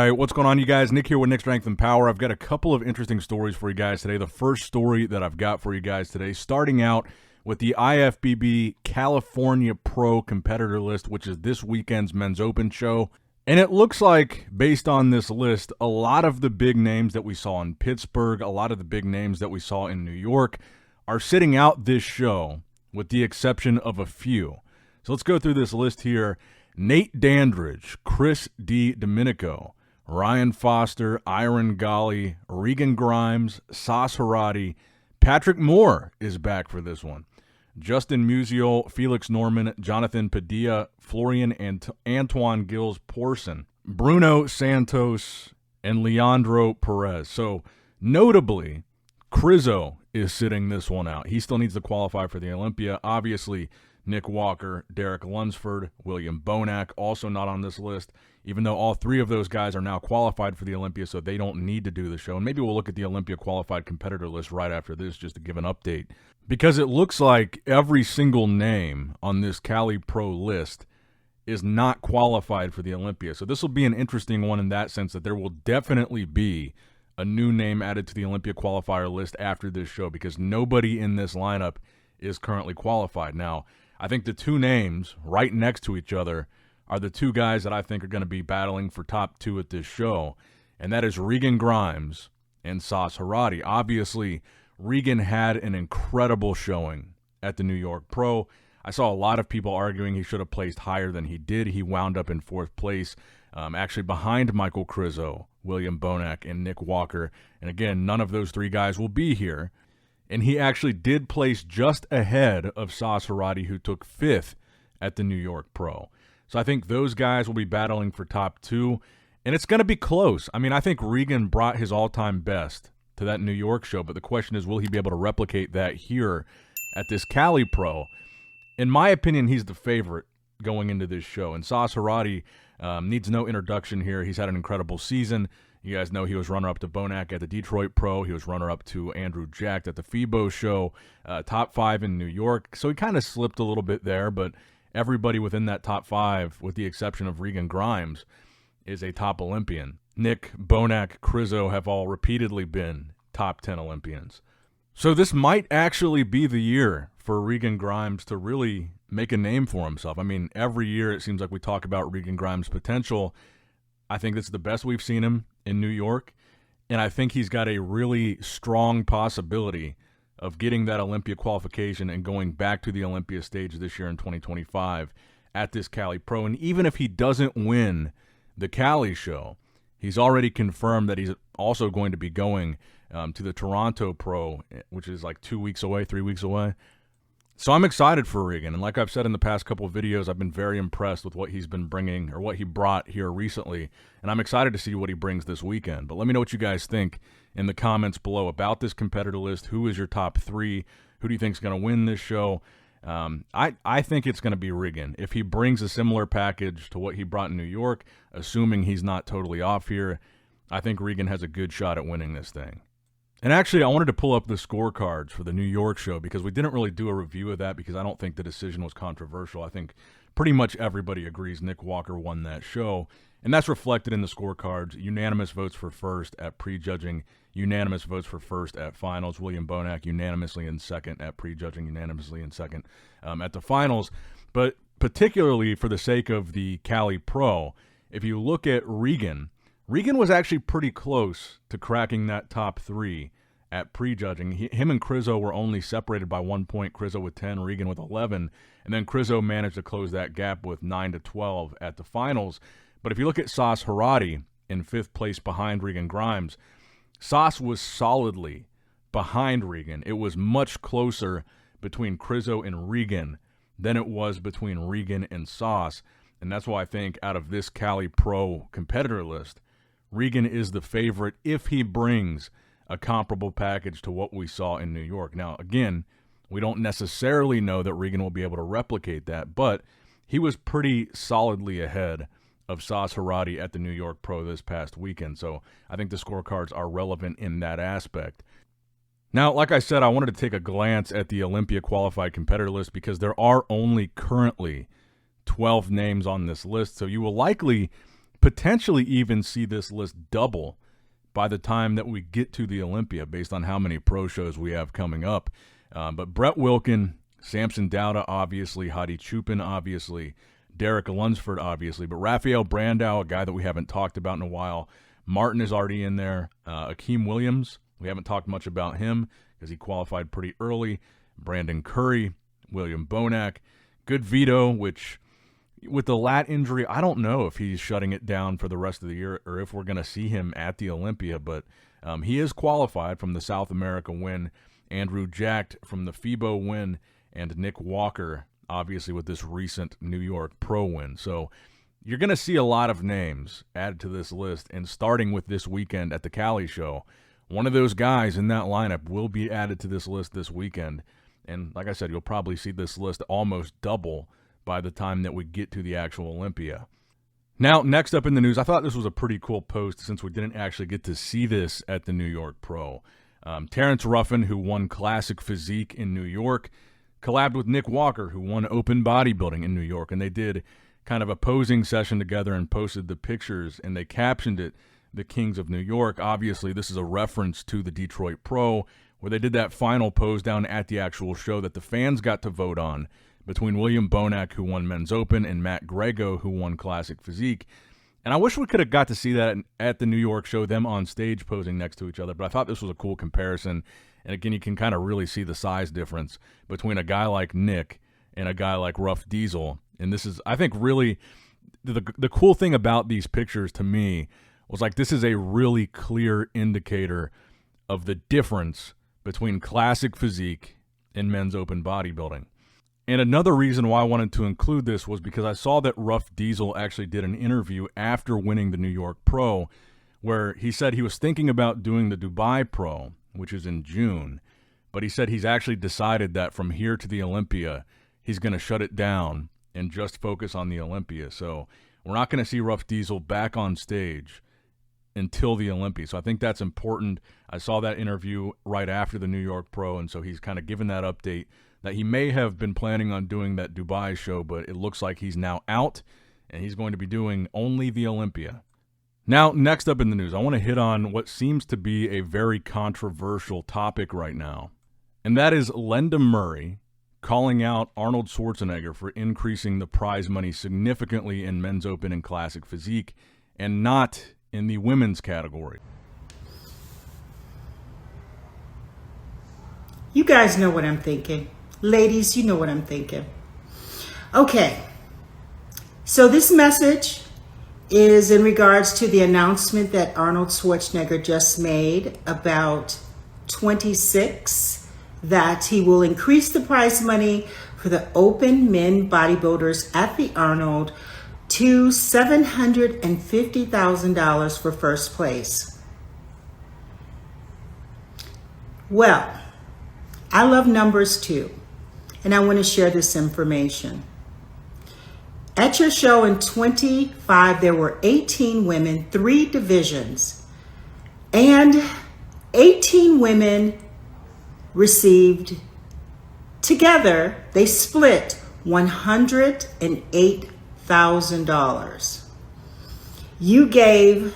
right, what's going on, you guys? Nick here with Nick Strength and Power. I've got a couple of interesting stories for you guys today. The first story that I've got for you guys today, starting out with the IFBB California Pro competitor list, which is this weekend's Men's Open show. And it looks like, based on this list, a lot of the big names that we saw in Pittsburgh, a lot of the big names that we saw in New York, are sitting out this show, with the exception of a few. So let's go through this list here. Nate Dandridge, Chris DiDomenico, Ryan Foster, Iron Gali, Regan Grimes, Sas Harati, Patrick Moore is back for this one. Justin Musial, Felix Norman, Jonathan Padilla, Florian and Antoine Gilles Porson, Bruno Santos, and Leandro Perez. So notably, Crizzo is sitting this one out. He still needs to qualify for the Olympia. Obviously, Nick Walker, Derek Lunsford, William Bonac, also not on this list, even though all three of those guys are now qualified for the Olympia, so they don't need to do the show. And maybe we'll look at the Olympia qualified competitor list right after this just to give an update, because it looks like every single name on this Cali Pro list is not qualified for the Olympia. So this will be an interesting one in that sense, that there will definitely be a new name added to the Olympia qualifier list after this show, because nobody in this lineup is currently qualified. Now, I think the two names right next to each other are the two guys that I think are going to be battling for top two at this show, and that is Regan Grimes and Sas Harati. Obviously, Regan had an incredible showing at the New York Pro. I saw a lot of people arguing he should have placed higher than he did. He wound up in fourth place, actually behind Michael Crizzo, William Bonac, and Nick Walker. And again, none of those three guys will be here. And he actually did place just ahead of Sas Harati, who took fifth at the New York Pro. So I think those guys will be battling for top two, and it's going to be close. I mean, I think Regan brought his all-time best to that New York show, but the question is, will he be able to replicate that here at this Cali Pro? In my opinion, he's the favorite going into this show, and Sas Harati needs no introduction here. He's had an incredible season. You guys know he was runner-up to Bonac at the Detroit Pro. He was runner-up to Andrew Jack at the FIBO show, top five in New York. So he kind of slipped a little bit there, but everybody within that top five, with the exception of Regan Grimes, is a top Olympian. Nick, Bonac, Crizzo have all repeatedly been top 10 Olympians. So this might actually be the year for Regan Grimes to really make a name for himself. I mean, every year it seems like we talk about Regan Grimes' potential. I think this is the best we've seen him in New York, and I think he's got a really strong possibility of getting that Olympia qualification and going back to the Olympia stage this year in 2025 at this Cali Pro. And even if he doesn't win the Cali show, he's already confirmed that he's also going to be going to the Toronto Pro, which is like 2 weeks away, 3 weeks away. So I'm excited for Regan, and like I've said in the past couple of videos, I've been very impressed with what he's been bringing, or what he brought here recently, and I'm excited to see what he brings this weekend. But let me know what you guys think in the comments below about this competitor list. Who is your top three? Who do you think is going to win this show? I think it's going to be Regan. If he brings a similar package to what he brought in New York, assuming he's not totally off here, I think Regan has a good shot at winning this thing. And actually, I wanted to pull up the scorecards for the New York show, because we didn't really do a review of that, because I don't think the decision was controversial. I think pretty much everybody agrees Nick Walker won that show, and that's reflected in the scorecards. Unanimous votes for first at prejudging, unanimous votes for first at finals. William Bonac unanimously in second at prejudging, unanimously in second at the finals. But particularly for the sake of the Cali Pro, if you look at Regan was actually pretty close to cracking that top three at prejudging. Him and Crizzo were only separated by 1 point, Crizzo with 10, Regan with 11, and then Crizzo managed to close that gap with 9-12 at the finals. But if you look at Sas Harati in fifth place behind Regan Grimes, Sas was solidly behind Regan. It was much closer between Crizzo and Regan than it was between Regan and Sas, and that's why I think out of this Cali Pro competitor list, Regan is the favorite if he brings a comparable package to what we saw in New York. Now, again, we don't necessarily know that Regan will be able to replicate that, but he was pretty solidly ahead of Sas Harati at the New York Pro this past weekend. So I think the scorecards are relevant in that aspect. Now, like I said, I wanted to take a glance at the Olympia qualified competitor list, because there are only currently 12 names on this list. So you will likely potentially even see this list double by the time that we get to the Olympia based on how many pro shows we have coming up. But Brett Wilkin, Samson Dauda, obviously, Hadi Chupin, obviously, Derek Lunsford, obviously, but Rafael Brandao, a guy that we haven't talked about in a while. Martin is already in there. Akeem Williams, we haven't talked much about him because he qualified pretty early. Brandon Curry, William Bonac, Good Vito, which with the lat injury, I don't know if he's shutting it down for the rest of the year or if we're going to see him at the Olympia, but he is qualified from the South America win. Andrew Jacked from the FIBO win, and Nick Walker, obviously, with this recent New York Pro win. So you're going to see a lot of names added to this list, and starting with this weekend at the Cali show, one of those guys in that lineup will be added to this list this weekend. And like I said, you'll probably see this list almost double by the time that we get to the actual Olympia. Now, next up in the news, I thought this was a pretty cool post since we didn't actually get to see this at the New York Pro. Terrence Ruffin, who won Classic Physique in New York, collabed with Nick Walker, who won Open Bodybuilding in New York, and they did kind of a posing session together and posted the pictures, and they captioned it, "The Kings of New York." Obviously, this is a reference to the Detroit Pro, where they did that final pose down at the actual show that the fans got to vote on between William Bonac, who won Men's Open, and Matt Grego, who won Classic Physique. And I wish we could have got to see that at the New York show, them on stage posing next to each other, but I thought this was a cool comparison. And again, you can kind of really see the size difference between a guy like Nick and a guy like Ruff Diesel. And this is, I think, really the cool thing about these pictures to me was like this is a really clear indicator of the difference between Classic Physique and Men's Open Bodybuilding. And another reason why I wanted to include this was because I saw that Ruff Diesel actually did an interview after winning the New York Pro where he said he was thinking about doing the Dubai Pro, which is in June, but he said he's actually decided that from here to the Olympia, he's going to shut it down and just focus on the Olympia. So we're not going to see Ruff Diesel back on stage until the Olympia. So I think that's important. I saw that interview right after the New York Pro, and so he's kind of given that update that he may have been planning on doing that Dubai show, but it looks like he's now out, and he's going to be doing only the Olympia. Now, next up in the news, I want to hit on what seems to be a very controversial topic right now, and that is Lenda Murray calling out Arnold Schwarzenegger for increasing the prize money significantly in Men's Open and Classic Physique, and not in the women's category. You guys know what I'm thinking. Ladies, you know what I'm thinking. Okay, so this message is in regards to the announcement that Arnold Schwarzenegger just made about 26, that he will increase the prize money for the open men bodybuilders at the Arnold to $750,000 for first place. Well, I love numbers too, and I want to share this information. At your show in 25, there were 18 women, 3 divisions, and 18 women received together, they split $108,000. You gave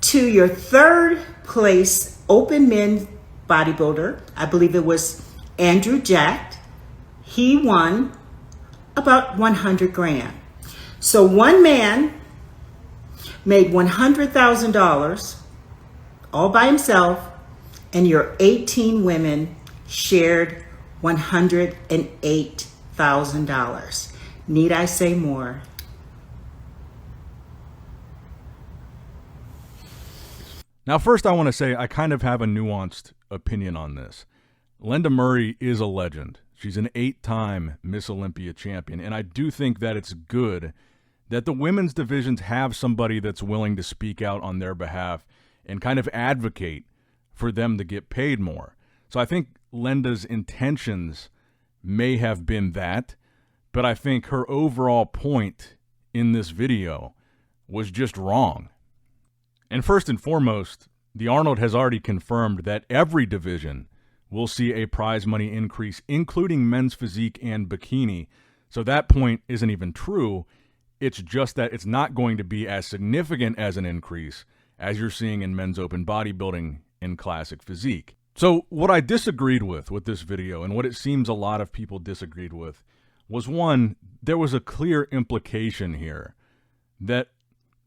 to your third place open men bodybuilder, I believe it was Andrew Jack. He won about 100 grand. So one man made $100,000 all by himself, and your 18 women shared $108,000. Need I say more? Now, first I want to say I kind of have a nuanced opinion on this. Lenda Murray is a legend. She's an 8-time Miss Olympia champion, and I do think that it's good that the women's divisions have somebody that's willing to speak out on their behalf and kind of advocate for them to get paid more. So I think Lenda's intentions may have been that, but I think her overall point in this video was just wrong. And first and foremost, the Arnold has already confirmed that every division will see a prize money increase, including men's physique and bikini. So that point isn't even true. It's just that it's not going to be as significant as an increase as you're seeing in men's open bodybuilding and classic physique. So what I disagreed with this video, and what it seems a lot of people disagreed with, was one, there was a clear implication here that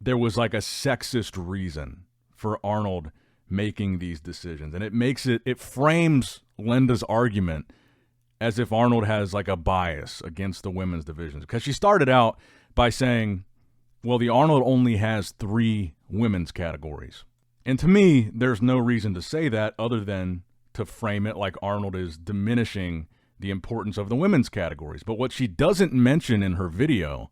there was like a sexist reason for Arnold making these decisions. And it frames Lenda's argument as if Arnold has like a bias against the women's divisions. Because she started out by saying, well, the Arnold only has 3 women's categories. And to me, there's no reason to say that other than to frame it like Arnold is diminishing the importance of the women's categories. But what she doesn't mention in her video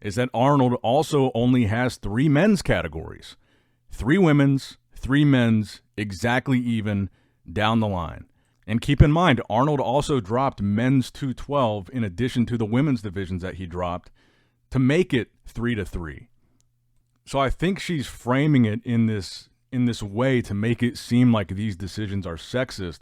is that Arnold also only has 3 men's categories. 3 women's, 3 men's, exactly even down the line. And keep in mind, Arnold also dropped men's 212 in addition to the women's divisions that he dropped to make it 3-3. So I think she's framing it in this way to make it seem like these decisions are sexist,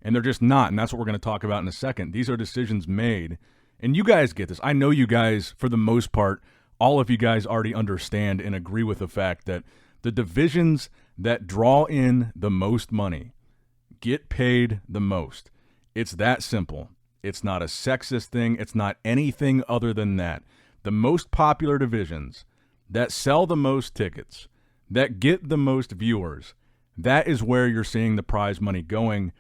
and they're just not. And that's what we're going to talk about in a second. These are decisions made, and you guys get this. I know you guys, for the most part, all of you guys already understand and agree with the fact that the divisions that draw in the most money get paid the most. It's that simple. It's not a sexist thing. It's not anything other than that. The most popular divisions that sell the most tickets, that get the most viewers, that is where you're seeing the prize money going,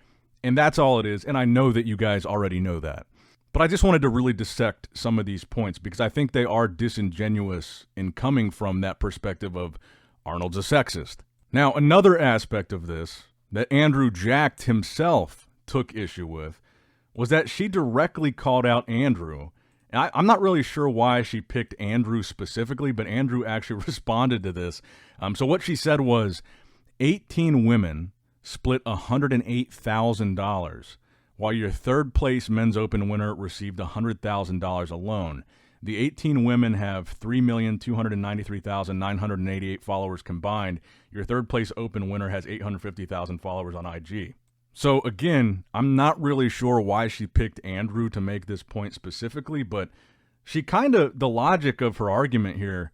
and that's all it is, and I know that you guys already know that. But I just wanted to really dissect some of these points because I think they are disingenuous in coming from that perspective of Arnold's a sexist. Now, another aspect of this that Andrew Jacked himself took issue with was that she directly called out Andrew. And I'm not really sure why she picked Andrew specifically, but Andrew actually responded to this. So what she said was 18 women split $108,000, while your third place men's open winner received $100,000 alone. The 18 women have 3,293,988 followers combined. Your third place open winner has 850,000 followers on IG. So again, I'm not really sure why she picked Andrew to make this point specifically, but she the logic of her argument here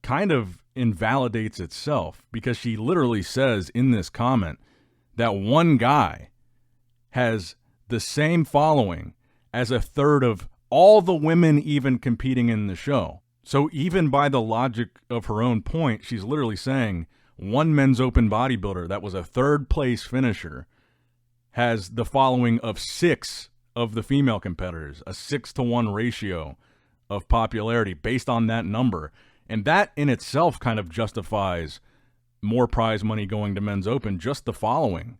kind of invalidates itself because she literally says in this comment that one guy has the same following as a third of all the women even competing in the show. So even by the logic of her own point, she's literally saying one men's open bodybuilder that was a third place finisher has the following of 6 of the female competitors, a 6-to-1 ratio of popularity based on that number. And that in itself kind of justifies more prize money going to men's open, just the following.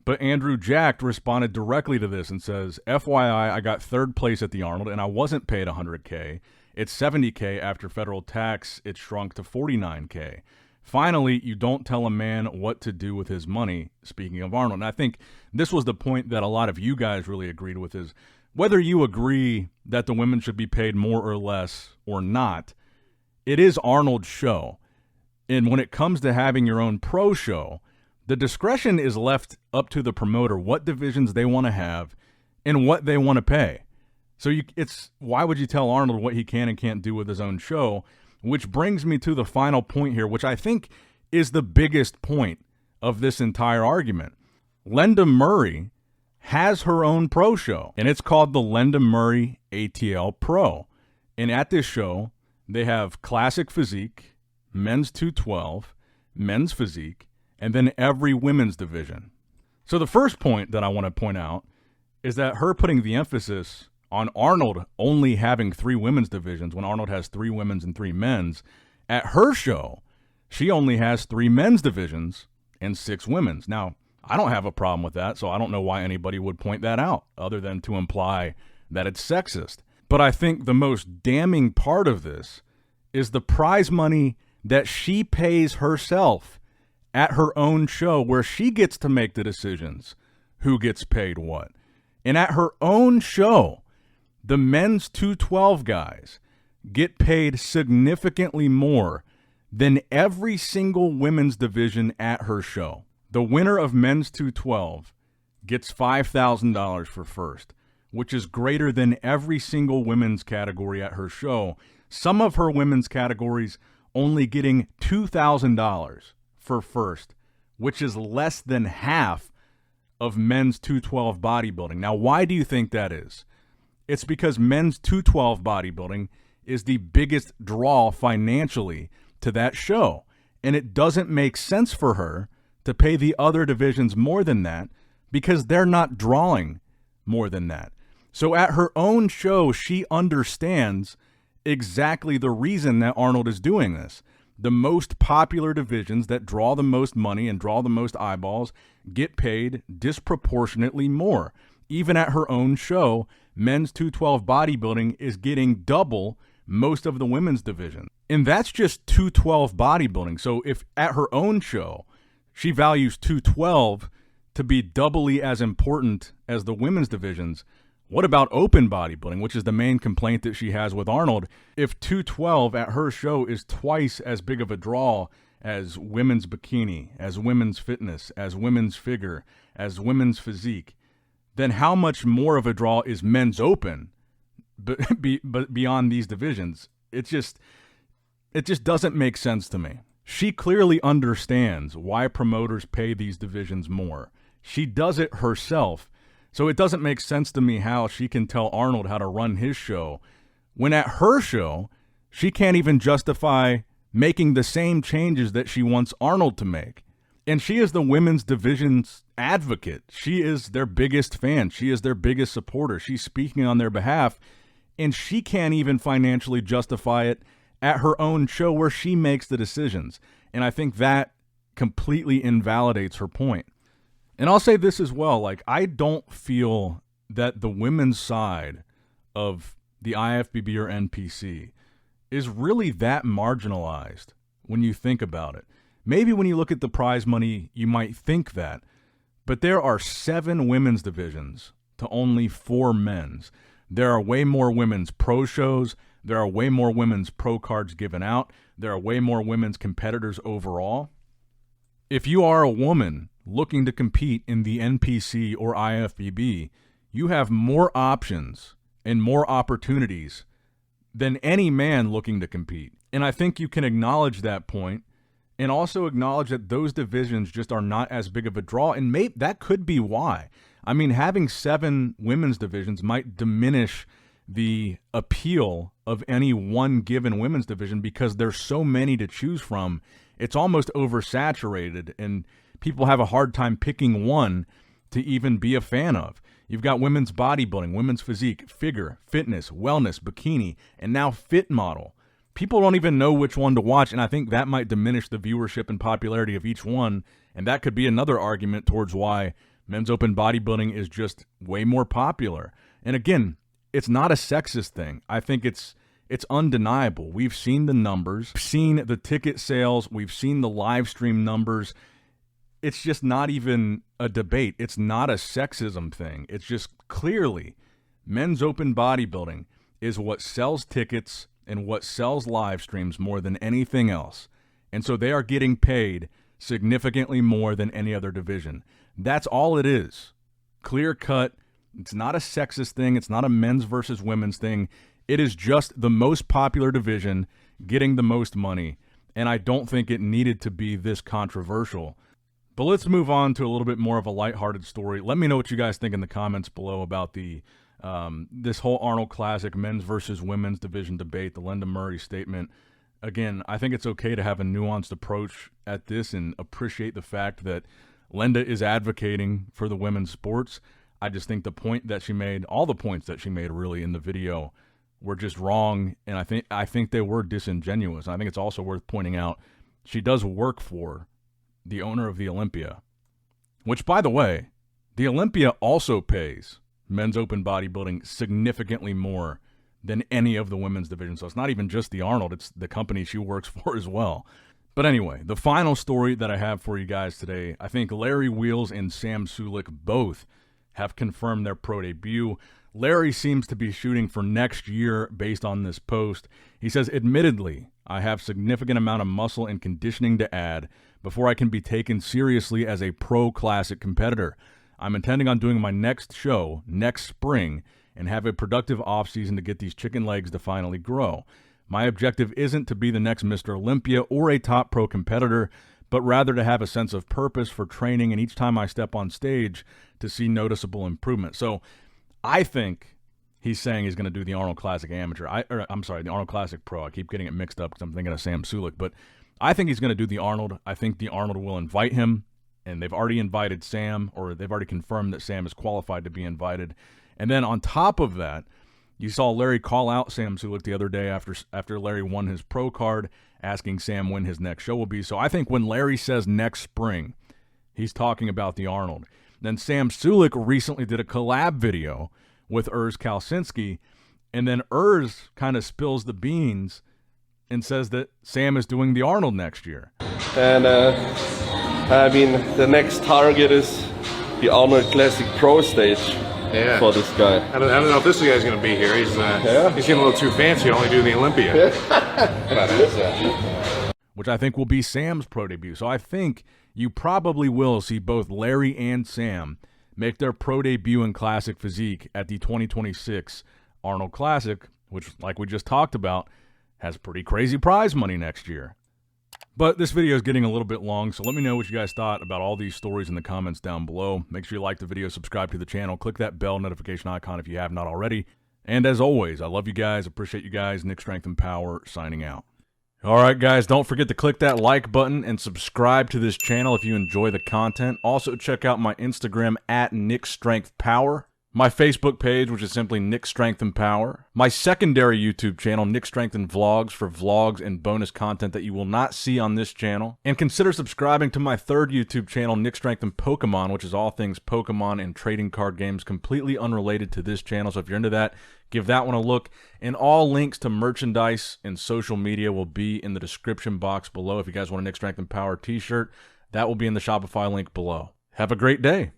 But Andrew Jacked responded directly to this and says, FYI, I got third place at the Arnold and I wasn't paid $100K. It's $70K after federal tax. It shrunk to $49K. Finally, you don't tell a man what to do with his money, speaking of Arnold. And I think this was the point that a lot of you guys really agreed with is whether you agree that the women should be paid more or less or not, it is Arnold's show. And when it comes to having your own pro show, the discretion is left up to the promoter what divisions they want to have and what they want to pay. So why would you tell Arnold what he can and can't do with his own show? Which brings me to the final point here, which I think is the biggest point of this entire argument. Lenda Murray has her own pro show, and it's called the Lenda Murray ATL Pro. And at this show, they have classic physique, men's 212, men's physique, and then every women's division. So the first point that I want to point out is that her putting the emphasis on Arnold only having 3 women's divisions when Arnold has 3 women's and 3 men's, at her show, she only has 3 men's divisions and 6 women's. Now, I don't have a problem with that, so I don't know why anybody would point that out other than to imply that it's sexist. But I think the most damning part of this is the prize money that she pays herself at her own show where she gets to make the decisions who gets paid what. And at her own show, the men's 212 guys get paid significantly more than every single women's division at her show. The winner of men's 212 gets $5,000 for first, which is greater than every single women's category at her show. Some of her women's categories only getting $2,000 for first, which is less than half of men's 212 bodybuilding. Now, why do you think that is? It's because men's 212 bodybuilding is the biggest draw financially to that show, and it doesn't make sense for her to pay the other divisions more than that because they're not drawing more than that. So at her own show, she understands exactly the reason that Arnold is doing this. The most popular divisions that draw the most money and draw the most eyeballs get paid disproportionately more. Even at her own show, men's 212 bodybuilding is getting double most of the women's division. And that's just 212 bodybuilding. So if at her own show, she values 212 to be doubly as important as the women's divisions, what about open bodybuilding, which is the main complaint that she has with Arnold? If 212 at her show is twice as big of a draw as women's bikini, as women's fitness, as women's figure, as women's physique, then how much more of a draw is men's open but beyond these divisions? It just doesn't make sense to me. She clearly understands why promoters pay these divisions more. She does it herself. So it doesn't make sense to me how she can tell Arnold how to run his show when at her show, she can't even justify making the same changes that she wants Arnold to make. And she is the women's division's advocate. She is their biggest fan. She is their biggest supporter. She's speaking on their behalf, and she can't even financially justify it at her own show where she makes the decisions. And I think that completely invalidates her point. And I'll say this as well, like, I don't feel that the women's side of the IFBB or NPC is really that marginalized when you think about it. Maybe when you look at the prize money, you might think that, but there are 7 women's divisions to only 4 men's. There are way more women's pro shows. There are way more women's pro cards given out. There are way more women's competitors overall. If you are a woman looking to compete in the NPC or IFBB, you have more options and more opportunities than any man looking to compete. And I think you can acknowledge that point and also acknowledge that those divisions just are not as big of a draw, and that could be why. I mean, having 7 women's divisions might diminish the appeal of any one given women's division because there's so many to choose from. It's almost oversaturated, and people have a hard time picking one to even be a fan of. You've got women's bodybuilding, women's physique, figure, fitness, wellness, bikini, and now fit model. People don't even know which one to watch, and I think that might diminish the viewership and popularity of each one, and that could be another argument towards why men's open bodybuilding is just way more popular. And again, it's not a sexist thing. I think it's undeniable. We've seen the numbers, seen the ticket sales, we've seen the live stream numbers. It's just not even a debate. It's not a sexism thing. It's just clearly men's open bodybuilding is what sells tickets and what sells live streams more than anything else. And so they are getting paid significantly more than any other division. That's all it is. Clear cut. It's not a sexist thing. It's not a men's versus women's thing. It is just the most popular division getting the most money. And I don't think it needed to be this controversial. But let's move on to a little bit more of a lighthearted story. Let me know what you guys think in the comments below about the this whole Arnold Classic men's versus women's division debate, the Lenda Murray statement. Again, I think it's okay to have a nuanced approach at this and appreciate the fact that Lenda is advocating for the women's sports. I just think the point that she made, all the points that she made really in the video were just wrong, and I think they were disingenuous. I think it's also worth pointing out she does work for the owner of the Olympia, which, by the way, the Olympia also pays men's open bodybuilding significantly more than any of the women's divisions. So it's not even just the Arnold, it's the company she works for as well. But anyway, the final story that I have for you guys today, I think Larry Wheels and Sam Sulek both have confirmed their pro debut. Larry seems to be shooting for next year based on this post. He says, admittedly, I have significant amount of muscle and conditioning to add before I can be taken seriously as a pro classic competitor. I'm intending on doing my next show next spring and have a productive offseason to get these chicken legs to finally grow. My objective isn't to be the next Mr. Olympia or a top pro competitor, but rather to have a sense of purpose for training and each time I step on stage to see noticeable improvement. So I think he's saying he's going to do the Arnold Classic Amateur. I'm sorry, the Arnold Classic Pro. I keep getting it mixed up because I'm thinking of Sam Sulek. But I think he's going to do the Arnold. I think the Arnold will invite him, and they've already invited Sam, or they've already confirmed that Sam is qualified to be invited. And then on top of that, you saw Larry call out Sam Sulek the other day after Larry won his pro card, asking Sam when his next show will be. So I think when Larry says next spring, he's talking about the Arnold. Then Sam Sulek recently did a collab video with Kalsinski, and then kind of spills the beans and says that Sam is doing the Arnold next year. And I mean, the next target is the Arnold Classic Pro stage. Yeah. For this guy. I don't know if this guy's going to be here. He's getting a little too fancy to only do the Olympia. Which I think will be Sam's pro debut. So I think you probably will see both Larry and Sam make their pro debut in Classic Physique at the 2026 Arnold Classic, which, like we just talked about, has pretty crazy prize money next year. But this video is getting a little bit long, so let me know what you guys thought about all these stories in the comments down below. Make sure you like the video, subscribe to the channel, click that bell notification icon if you have not already. And as always, I love you guys, appreciate you guys. Nick Strength and Power signing out. All right, guys, don't forget to click that like button and subscribe to this channel if you enjoy the content. Also, check out my Instagram at Nick Strength Power. My Facebook page, which is simply Nick Strength and Power. My secondary YouTube channel, Nick Strength and Vlogs, for vlogs and bonus content that you will not see on this channel. And consider subscribing to my third YouTube channel, Nick Strength and Pokemon, which is all things Pokemon and trading card games, completely unrelated to this channel. So if you're into that, give that one a look. And all links to merchandise and social media will be in the description box below. If you guys want a Nick Strength and Power t-shirt, that will be in the Shopify link below. Have a great day.